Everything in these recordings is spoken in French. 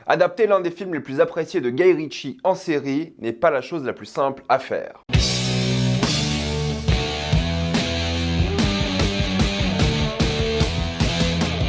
Adapter l'un des films les plus appréciés de Guy Ritchie en série n'est pas la chose la plus simple à faire.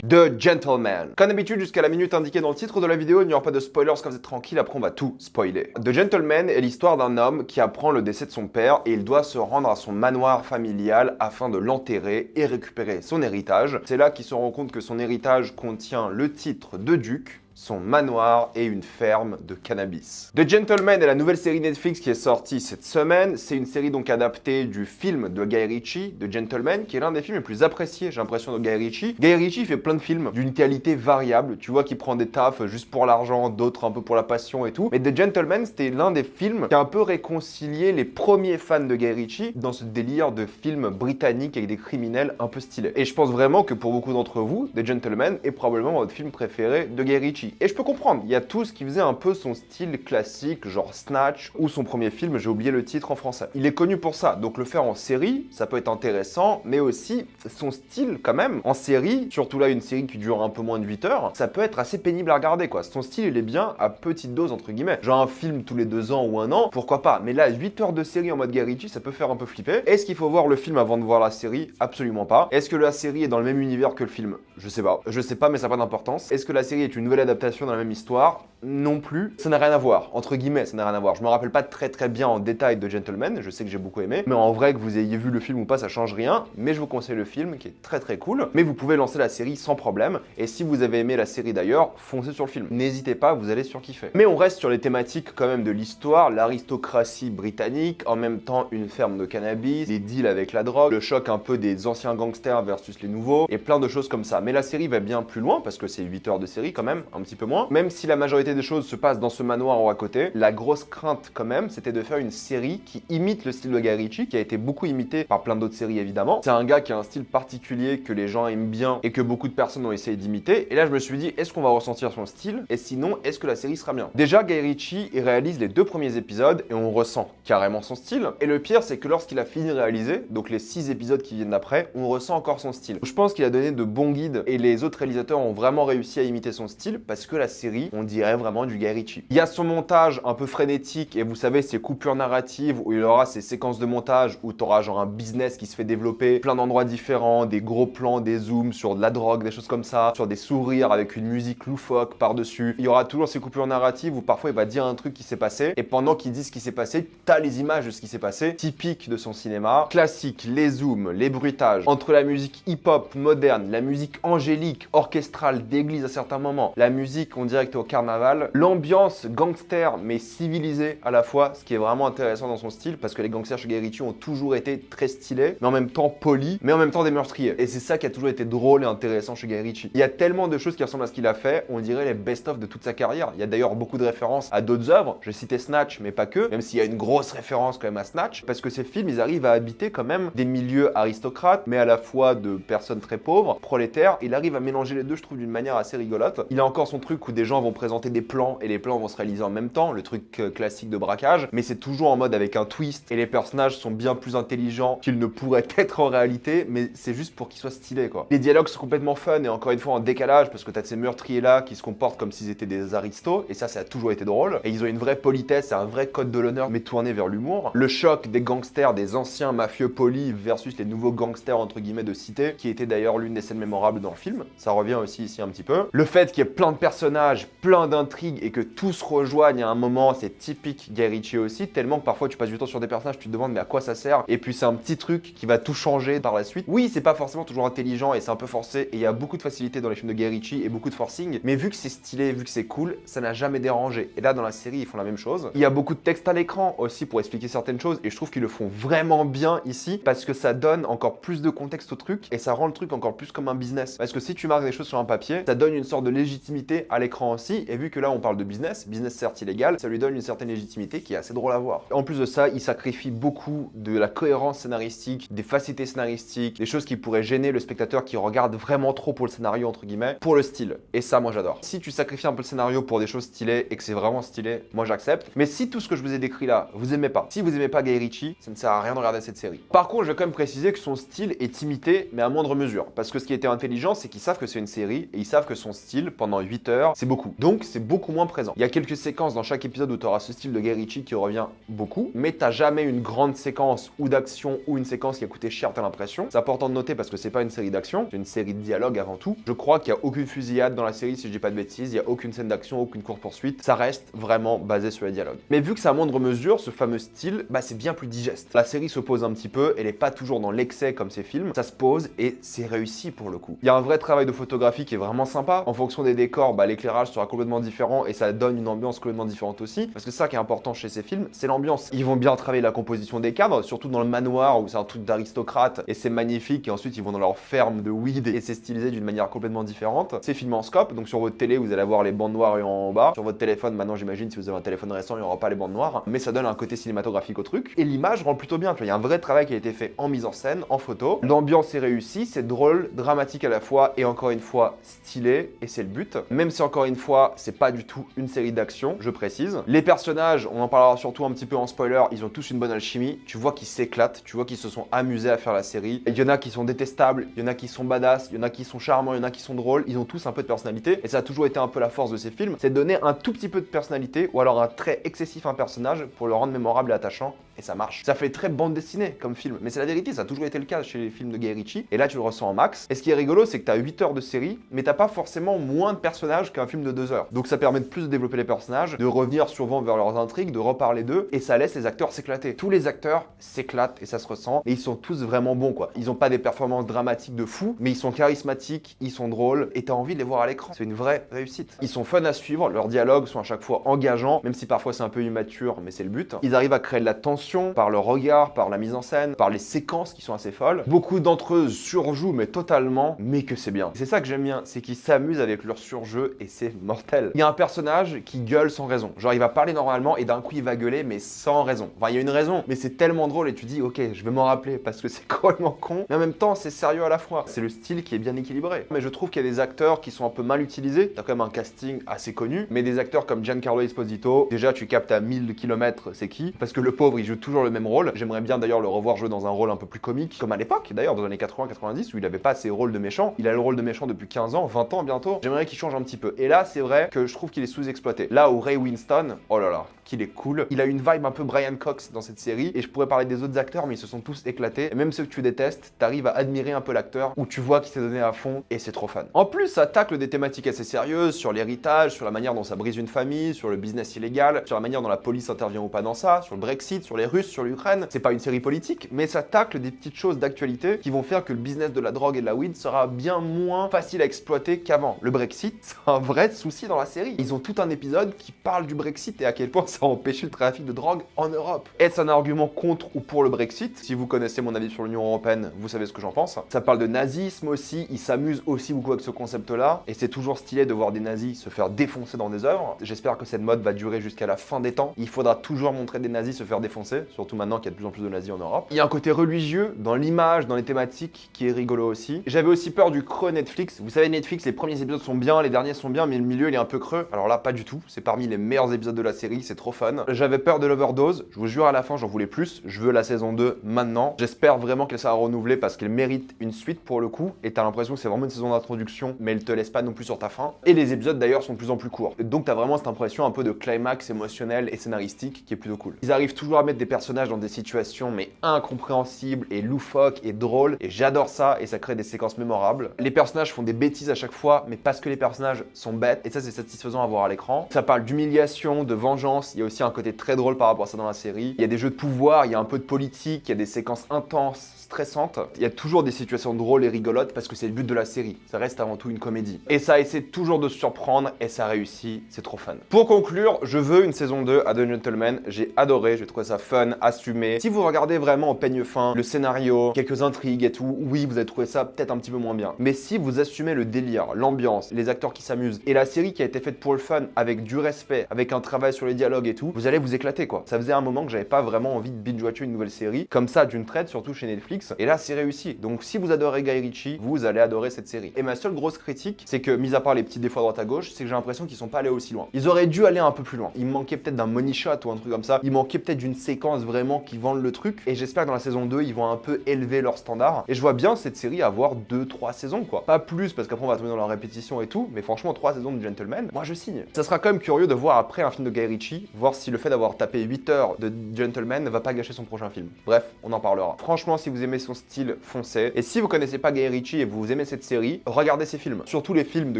The Gentleman. Comme d'habitude, jusqu'à la minute indiquée dans le titre de la vidéo, il n'y aura pas de spoilers, quand vous êtes tranquille, après on va tout spoiler. The Gentleman est l'histoire d'un homme qui apprend le décès de son père et il doit se rendre à son manoir familial afin de l'enterrer et récupérer son héritage. C'est là qu'il se rend compte que son héritage contient le titre de duc, son manoir et une ferme de cannabis. The Gentleman est la nouvelle série Netflix qui est sortie cette semaine. C'est une série donc adaptée du film de Guy Ritchie, The Gentleman, qui est l'un des films les plus appréciés, j'ai l'impression, de Guy Ritchie. Guy Ritchie fait plein de films d'une qualité variable. Tu vois qu'il prend des tafs juste pour l'argent, d'autres un peu pour la passion et tout. Mais The Gentleman, c'était l'un des films qui a un peu réconcilié les premiers fans de Guy Ritchie dans ce délire de films britanniques avec des criminels un peu stylés. Et je pense vraiment que pour beaucoup d'entre vous, The Gentleman est probablement votre film préféré de Guy Ritchie. Et je peux comprendre, il y a tout ce qui faisait un peu son style classique, genre Snatch, ou son premier film, j'ai oublié le titre en français. Il est connu pour ça, donc le faire en série, ça peut être intéressant, mais aussi son style quand même. En série, surtout là une série qui dure un peu moins de 8 heures, ça peut être assez pénible à regarder quoi. Son style il est bien à petite dose entre guillemets. Genre un film tous les 2 ans ou 1 an, pourquoi pas. Mais là, 8 heures de série en mode Guy Ritchie, ça peut faire un peu flipper. Est-ce qu'il faut voir le film avant de voir la série? Absolument pas. Est-ce que la série est dans le même univers que le film? Je sais pas. Je sais pas, mais ça n'a pas d'importance. Est-ce que la série est une nouvelle adaptation dans la même histoire? Non plus. Ça n'a rien à voir. Entre guillemets, ça n'a rien à voir. Je me rappelle pas très bien en détail de Gentleman, je sais que j'ai beaucoup aimé, mais en vrai que vous ayez vu le film ou pas, ça change rien, mais je vous conseille le film qui est très cool, mais vous pouvez lancer la série sans problème, et si vous avez aimé la série d'ailleurs, foncez sur le film. N'hésitez pas, vous allez surkiffer. Mais on reste sur les thématiques quand même de l'histoire, l'aristocratie britannique, en même temps une ferme de cannabis, des deals avec la drogue, le choc un peu des anciens gangsters versus les nouveaux, et plein de choses comme ça. Mais la série va bien plus loin, parce que c'est 8 heures de série quand même, un petit peu moins, même si la majorité des choses se passent dans ce manoir ou à côté, la grosse crainte quand même, c'était de faire une série qui imite le style de Guy Ritchie, qui a été beaucoup imité par plein d'autres séries évidemment. C'est un gars qui a un style particulier que les gens aiment bien et que beaucoup de personnes ont essayé d'imiter. Et là, je me suis dit, est-ce qu'on va ressentir son style? Et sinon, est-ce que la série sera bien? Déjà, Guy Ritchie, il réalise les 2 premiers épisodes et on ressent carrément son style. Et le pire, c'est que lorsqu'il a fini de réaliser, donc les 6 épisodes qui viennent d'après, on ressent encore son style. Je pense qu'il a donné de bons guides et les autres réalisateurs ont vraiment réussi à imiter son style parce que la série, on dirait vraiment du Guy Ritchie. Il y a son montage un peu frénétique et vous savez, ces coupures narratives où il aura ces séquences de montage où tu auras genre un business qui se fait développer, plein d'endroits différents, des gros plans, des zooms sur de la drogue, des choses comme ça, sur des sourires avec une musique loufoque par-dessus. Il y aura toujours ces coupures narratives où parfois il va dire un truc qui s'est passé et pendant qu'il dit ce qui s'est passé, t'as les images de ce qui s'est passé, typique de son cinéma. Classique, les zooms, les bruitages, entre la musique hip-hop moderne, la musique angélique, orchestrale d'église à certains moments, la musique on dirait que t'es au carnaval, l'ambiance gangster mais civilisée à la fois, ce qui est vraiment intéressant dans son style parce que les gangsters chez Guy Ritchie ont toujours été très stylés, mais en même temps polis, mais en même temps des meurtriers. Et c'est ça qui a toujours été drôle et intéressant chez Guy Ritchie. Il y a tellement de choses qui ressemblent à ce qu'il a fait, on dirait les best-of de toute sa carrière. Il y a d'ailleurs beaucoup de références à d'autres œuvres, j'ai cité Snatch, mais pas que, même s'il y a une grosse référence quand même à Snatch, parce que ces films, ils arrivent à habiter quand même des milieux aristocrates, mais à la fois de personnes très pauvres, prolétaires. Il arrive à mélanger les deux, je trouve, d'une manière assez rigolote. Il a encore son truc où des gens vont présenter des plans et les plans vont se réaliser en même temps, le truc classique de braquage, mais c'est toujours en mode avec un twist et les personnages sont bien plus intelligents qu'ils ne pourraient être en réalité, mais c'est juste pour qu'ils soient stylés quoi. Les dialogues sont complètement fun et encore une fois en décalage parce que t'as ces meurtriers là qui se comportent comme s'ils étaient des aristos et ça a toujours été drôle et ils ont une vraie politesse et un vrai code de l'honneur mais tourné vers l'humour. Le choc des gangsters, des anciens mafieux polis versus les nouveaux gangsters entre guillemets de cité qui était d'ailleurs l'une des scènes mémorables dans le film, ça revient aussi ici un petit peu. Le fait qu'il y ait plein de personnages, plein d'intrigues et que tous se rejoignent à un moment, c'est typique Guy Ritchie aussi, tellement que parfois tu passes du temps sur des personnages, tu te demandes mais à quoi ça sert et puis c'est un petit truc qui va tout changer par la suite. Oui, c'est pas forcément toujours intelligent et c'est un peu forcé et il y a beaucoup de facilité dans les films de Guy Ritchie et beaucoup de forcing, mais vu que c'est stylé, vu que c'est cool, ça n'a jamais dérangé. Et là dans la série, ils font la même chose. Il y a beaucoup de texte à l'écran aussi pour expliquer certaines choses et je trouve qu'ils le font vraiment bien ici parce que ça donne encore plus de contexte au truc et ça rend le truc encore plus comme un business. Parce que si tu marques des choses sur un papier, ça donne une sorte de légitimité à l'écran aussi et vu que là on parle de business certes illégal, ça lui donne une certaine légitimité qui est assez drôle à voir. En plus de ça, il sacrifie beaucoup de la cohérence scénaristique, des facilités scénaristiques, des choses qui pourraient gêner le spectateur qui regarde vraiment trop pour le scénario entre guillemets, pour le style. Et ça, moi j'adore. Si tu sacrifies un peu le scénario pour des choses stylées et que c'est vraiment stylé, moi j'accepte. Mais si tout ce que je vous ai décrit là, vous aimez pas, si vous aimez pas Guy Ritchie, ça ne sert à rien de regarder cette série. Par contre, je vais quand même préciser que son style est imité, mais à moindre mesure. Parce que ce qui était intelligent, c'est qu'ils savent que c'est une série et ils savent que son style, pendant 8 heures, c'est beaucoup. Donc c'est beaucoup moins présent. Il y a quelques séquences dans chaque épisode où tu auras ce style de Guy Ritchie qui revient beaucoup, mais t'as jamais une grande séquence ou d'action ou une séquence qui a coûté cher, t'as l'impression. C'est important de noter parce que c'est pas une série d'action, c'est une série de dialogue avant tout. Je crois qu'il y a aucune fusillade dans la série, si je dis pas de bêtises, il y a aucune scène d'action, aucune course-poursuite. Ça reste vraiment basé sur les dialogues. Mais vu que c'est à moindre mesure, ce fameux style, c'est bien plus digeste. La série se pose un petit peu, elle est pas toujours dans l'excès comme ces films, ça se pose et c'est réussi pour le coup. Il y a un vrai travail de photographie qui est vraiment sympa. En fonction des décors, l'éclairage sera complètement différent et ça donne une ambiance complètement différente aussi. Parce que c'est ça qui est important chez ces films, c'est l'ambiance. Ils vont bien travailler la composition des cadres, surtout dans le manoir où c'est un truc d'aristocrate et c'est magnifique. Et ensuite, ils vont dans leur ferme de weed et c'est stylisé d'une manière complètement différente. C'est filmé en scope, donc sur votre télé, vous allez avoir les bandes noires et en bas. Sur votre téléphone, maintenant, j'imagine, si vous avez un téléphone récent, il n'y aura pas les bandes noires. Mais ça donne un côté cinématographique au truc. Et l'image rend plutôt bien. Il y a un vrai travail qui a été fait en mise en scène, en photo. L'ambiance est réussie, c'est drôle, dramatique à la fois et encore une fois stylé. Et c'est le but. Même si encore une fois, c'est pas du tout une série d'action, je précise. Les personnages, on en parlera surtout un petit peu en spoiler, ils ont tous une bonne alchimie. Tu vois qu'ils s'éclatent, tu vois qu'ils se sont amusés à faire la série. Il y en a qui sont détestables, il y en a qui sont badass, il y en a qui sont charmants, il y en a qui sont drôles. Ils ont tous un peu de personnalité. Et ça a toujours été un peu la force de ces films, c'est de donner un tout petit peu de personnalité ou alors un trait excessif à un personnage pour le rendre mémorable et attachant. Et ça marche. Ça fait très bande dessinée comme film, mais c'est la vérité, ça a toujours été le cas chez les films de Guy Ritchie, et là tu le ressens en max. Et ce qui est rigolo, c'est que tu as 8 heures de série, mais t'as pas forcément moins de personnages qu'un film de 2 heures. Donc ça permet de plus développer les personnages, de revenir souvent vers leurs intrigues, de reparler d'eux, et ça laisse les acteurs s'éclater. Tous les acteurs s'éclatent et ça se ressent, et ils sont tous vraiment bons quoi. Ils ont pas des performances dramatiques de fou, mais ils sont charismatiques, ils sont drôles, et t'as envie de les voir à l'écran. C'est une vraie réussite. Ils sont fun à suivre, leurs dialogues sont à chaque fois engageants, même si parfois c'est un peu immature, mais c'est le but. Ils arrivent à créer de la tension par leur regard, par la mise en scène, par les séquences qui sont assez folles. Beaucoup d'entre eux surjouent, mais totalement, mais que c'est bien. C'est ça que j'aime bien, c'est qu'ils s'amusent avec leur surjeu et c'est mortel. Il y a un personnage qui gueule sans raison. Genre, il va parler normalement et d'un coup, il va gueuler, mais sans raison. Enfin, il y a une raison, mais c'est tellement drôle et tu dis, ok, je vais m'en rappeler parce que c'est complètement con, mais en même temps, c'est sérieux à la fois. C'est le style qui est bien équilibré. Mais je trouve qu'il y a des acteurs qui sont un peu mal utilisés. T'as quand même un casting assez connu, mais des acteurs comme Giancarlo Esposito, déjà, tu captes à 1000 km c'est qui, parce que le pauvre, il joue toujours le même rôle. J'aimerais bien d'ailleurs le revoir jouer dans un rôle un peu plus comique, comme à l'époque d'ailleurs, dans les années 80-90, où il avait pas ses rôles de méchant. Il a le rôle de méchant depuis 15 ans, 20 ans bientôt. J'aimerais qu'il change un petit peu. Et là, c'est vrai que je trouve qu'il est sous-exploité. Là où Ray Winston, oh là là, qu'il est cool. Il a une vibe un peu Brian Cox dans cette série, et je pourrais parler des autres acteurs, mais ils se sont tous éclatés. Et même ceux que tu détestes, t'arrives à admirer un peu l'acteur, où tu vois qu'il s'est donné à fond, et c'est trop fun. En plus, ça tacle des thématiques assez sérieuses, sur l'héritage, sur la manière dont ça brise une famille, sur le business illégal, sur la manière dont la police intervient ou pas dans ça, sur le Brexit, sur les Russes, sur l'Ukraine. C'est pas une série politique, mais ça tacle des petites choses d'actualité qui vont faire que le business de la drogue et de la weed sera bien moins facile à exploiter qu'avant. Le Brexit, c'est un vrai souci dans la série. Ils ont tout un épisode qui parle du Brexit et à quel point ça a empêché le trafic de drogue en Europe. Est-ce un argument contre ou pour le Brexit? Si vous connaissez mon avis sur l'Union Européenne, vous savez ce que j'en pense. Ça parle de nazisme aussi, ils s'amusent aussi beaucoup avec ce concept-là, et c'est toujours stylé de voir des nazis se faire défoncer dans des œuvres. J'espère que cette mode va durer jusqu'à la fin des temps. Il faudra toujours montrer des nazis se faire défoncer, surtout maintenant qu'il y a de plus en plus de nazis en Europe. Il y a un côté religieux dans l'image, dans les thématiques qui est rigolo aussi. J'avais aussi peur du creux Netflix. Vous savez, Netflix, les premiers épisodes sont bien, les derniers sont bien, mais le milieu il est un peu creux. Alors là, pas du tout. C'est parmi les meilleurs épisodes de la série, c'est trop fun. J'avais peur de l'overdose. Je vous jure, à la fin, j'en voulais plus. Je veux la saison 2 maintenant. J'espère vraiment qu'elle sera renouvelée parce qu'elle mérite une suite pour le coup. Et t'as l'impression que c'est vraiment une saison d'introduction, mais elle te laisse pas non plus sur ta fin. Et les épisodes d'ailleurs sont de plus en plus courts. Donc t'as vraiment cette impression un peu de climax émotionnel et scénaristique qui est plutôt cool. Ils arrivent toujours à mettre des personnages dans des situations mais incompréhensibles et loufoques et drôles. Et j'adore ça et ça crée des séquences mémorables. Les personnages font des bêtises à chaque fois, mais parce que les personnages sont bêtes. Et ça, c'est satisfaisant à voir à l'écran. Ça parle d'humiliation, de vengeance. Il y a aussi un côté très drôle par rapport à ça dans la série. Il y a des jeux de pouvoir, il y a un peu de politique, il y a des séquences intenses, stressantes. Il y a toujours des situations drôles et rigolotes parce que c'est le but de la série. Ça reste avant tout une comédie. Et ça essaie toujours de se surprendre et ça réussit. C'est trop fun. Pour conclure, je veux une saison 2 à The Gentleman. J'ai adoré, j'ai trouvé ça fun, assumé. Si vous regardez vraiment au peigne fin, le scénario, quelques intrigues et tout, oui, vous allez trouver ça peut-être un petit peu moins bien. Mais si vous assumez le délire, l'ambiance, les acteurs qui s'amusent et la série qui a été faite pour le fun, avec du respect, avec un travail sur les dialogues et tout, vous allez vous éclater quoi. Ça faisait un moment que j'avais pas vraiment envie de binge-watcher une nouvelle série, comme ça d'une traite, surtout chez Netflix. Et là, c'est réussi. Donc si vous adorez Guy Ritchie, vous allez adorer cette série. Et ma seule grosse critique, c'est que, mis à part les petits défauts à droite à gauche, c'est que j'ai l'impression qu'ils sont pas allés aussi loin. Ils auraient dû aller un peu plus loin. Il manquait peut-être d'un money shot ou un truc comme ça. Il manquait peut-être d'une séquence séquences vraiment qui vendent le truc. Et j'espère que dans la saison 2, ils vont un peu élever leur standard. Et je vois bien cette série avoir 2-3 saisons, quoi. Pas plus, parce qu'après on va tomber dans la répétition et tout, mais franchement, 3 saisons de Gentleman, moi je signe. Ça sera quand même curieux de voir après un film de Guy Ritchie, voir si le fait d'avoir tapé 8 heures de Gentleman ne va pas gâcher son prochain film. Bref, on en parlera. Franchement, si vous aimez son style, foncez. Et si vous connaissez pas Guy Ritchie et vous aimez cette série, regardez ses films. Surtout les films de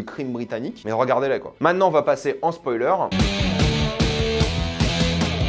crime britannique, mais regardez-les, quoi. Maintenant, on va passer en spoiler.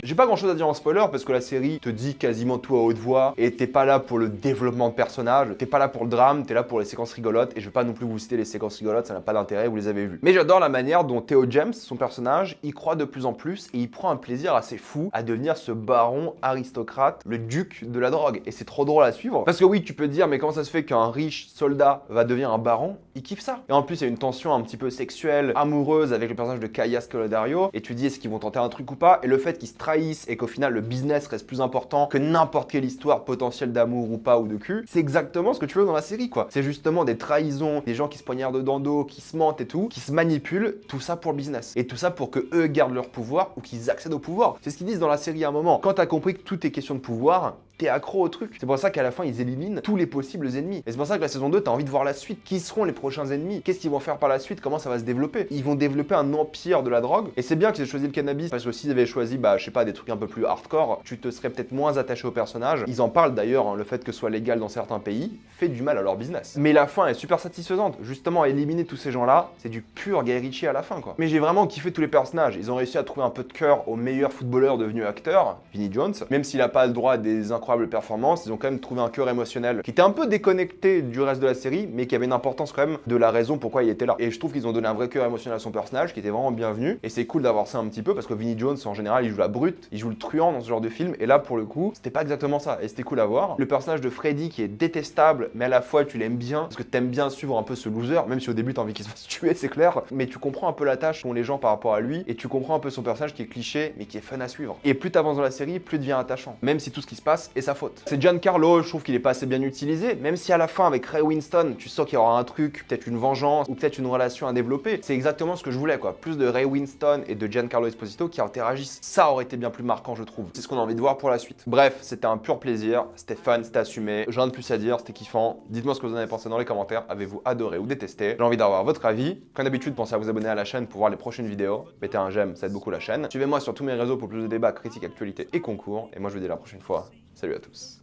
J'ai pas grand chose à dire en spoiler parce que la série te dit quasiment tout à haute voix et t'es pas là pour le développement de personnages, t'es pas là pour le drame, t'es là pour les séquences rigolotes et je vais pas non plus vous citer les séquences rigolotes, ça n'a pas d'intérêt, vous les avez vues. Mais j'adore la manière dont Theo James, son personnage, y croit de plus en plus et il prend un plaisir assez fou à devenir ce baron aristocrate, le duc de la drogue. Et c'est trop drôle à suivre parce que oui, tu peux te dire mais comment ça se fait qu'un riche soldat va devenir un baron? Il kiffe ça. Et en plus, il y a une tension un petit peu sexuelle, amoureuse avec le personnage de Kaya Scodelario et tu te dis est-ce qu'ils vont tenter un truc ou pas? Et le fait qu'ils se trahissent et qu'au final le business reste plus important que n'importe quelle histoire potentielle d'amour ou pas ou de cul, c'est exactement ce que tu veux dans la série, quoi. C'est justement des trahisons, des gens qui se poignardent dans le dos, qui se mentent et tout, qui se manipulent, tout ça pour le business. Et tout ça pour que eux gardent leur pouvoir ou qu'ils accèdent au pouvoir. C'est ce qu'ils disent dans la série à un moment. Quand t'as compris que tout est question de pouvoir, t'es accro au truc. C'est pour ça qu'à la fin, ils éliminent tous les possibles ennemis. Et c'est pour ça que la saison 2, t'as envie de voir la suite. Qui seront les prochains ennemis? Qu'est-ce qu'ils vont faire par la suite? Comment ça va se développer? Ils vont développer un empire de la drogue. Et c'est bien qu'ils aient choisi le cannabis, parce que s'ils avaient choisi, bah, je sais pas, des trucs un peu plus hardcore, tu te serais peut-être moins attaché au personnage. Ils en parlent d'ailleurs, hein, le fait que ce soit légal dans certains pays fait du mal à leur business. Mais la fin est super satisfaisante. Justement, éliminer tous ces gens-là, c'est du pur Guy Ritchie à la fin, quoi. Mais j'ai vraiment kiffé tous les personnages. Ils ont réussi à trouver un peu de cœur au meilleur footballeur devenu acteur, Vinnie Jones. Même s'il a pas le droit à des incroyables performances, ils ont quand même trouvé un cœur émotionnel qui était un peu déconnecté du reste de la série, mais qui avait une importance quand même de la raison pourquoi il était là. Et je trouve qu'ils ont donné un vrai cœur émotionnel à son personnage, qui était vraiment bienvenu. Et c'est cool d'avoir ça un petit peu, parce que Vinnie Jones, en général, il joue la brute, il joue le truand dans ce genre de film, et là, pour le coup, c'était pas exactement ça, et c'était cool à voir. Le personnage de Freddy, qui est détestable, mais à la fois, tu l'aimes bien, parce que t'aimes bien suivre un peu ce loser, même si au début, t'as envie qu'il se fasse tuer, c'est clair, mais tu comprends un peu la tâche qu'ont les gens par rapport à lui, et tu comprends un peu son personnage qui est cliché, mais qui est fun à suivre. Et plus t'avances dans la série, plus devient attachant, même si tout ce qui se passe est sa faute. C'est Giancarlo, je trouve qu'il est pas assez bien utilisé, même si à la fin avec Ray Winston, tu sens qu'il y aura un truc, peut-être une vengeance ou peut-être une relation à développer. C'est exactement ce que je voulais, quoi. Plus de Ray Winston et de Giancarlo Esposito qui interagissent. Ça aurait été bien plus marquant, je trouve. C'est ce qu'on a envie de voir pour la suite. Bref, c'était un pur plaisir, c'était fun, c'était assumé. J'ai rien de plus à dire, c'était kiffant. Dites-moi ce que vous en avez pensé dans les commentaires. Avez-vous adoré ou détesté? J'ai envie d'avoir votre avis. Comme d'habitude, pensez à vous abonner à la chaîne pour voir les prochaines vidéos. Mettez un j'aime, ça aide beaucoup la chaîne. Suivez-moi sur tous mes réseaux pour plus de débats, critiques, actualités et concours. Et moi, je vous dis à la prochaine fois. Salut à tous.